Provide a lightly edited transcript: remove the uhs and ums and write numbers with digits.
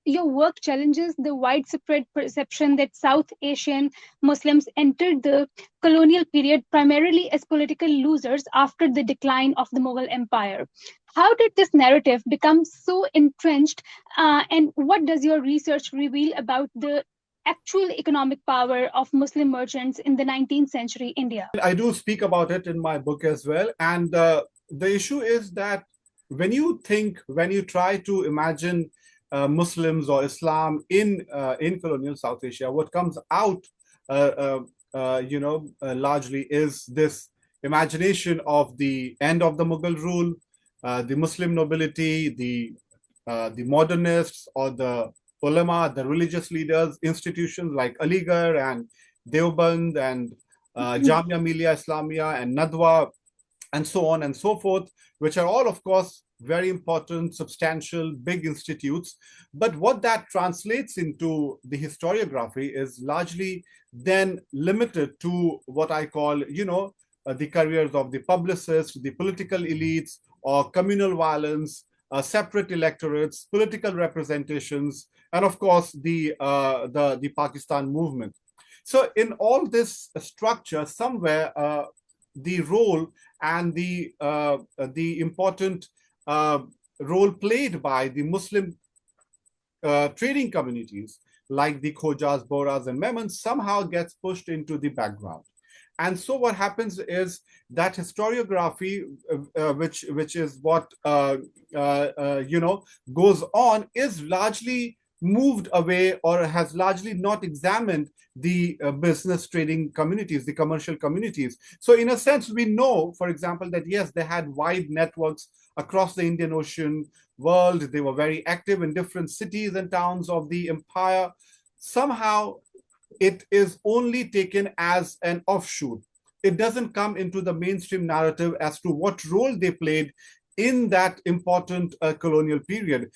your work challenges the widespread perception that South Asian Muslims entered the colonial period primarily as political losers after the decline of the Mughal Empire. How did this narrative become so entrenched, and what does your research reveal about the actual economic power of Muslim merchants in the 19th century India? I do speak about it in my book as well. And the issue is that when you try to imagine Muslims or Islam in colonial South Asia, what comes out, largely is this imagination of the end of the Mughal rule, the Muslim nobility, the modernists or the ulama, the religious leaders, institutions like Aligarh and Deoband and Jamia Millia Islamia and Nadwa, and so on and so forth, which are all, of course, very important, substantial, big institutes. But what that translates into the historiography is largely then limited to what I call, the careers of the publicists, the political elites, or communal violence, separate electorates, political representations, and of course the Pakistan movement. So in all this structure, somewhere the role and the important role played by the Muslim trading communities like the Khojas, Boras, and Memons somehow gets pushed into the background. And so what happens is that historiography, which is what goes on, is largely moved away or has largely not examined the business trading communities, the commercial communities. So in a sense, we know, for example, that yes, they had wide networks across the Indian Ocean world. They were very active in different cities and towns of the empire. Somehow it is only taken as an offshoot. It doesn't come into the mainstream narrative as to what role they played in that important colonial period.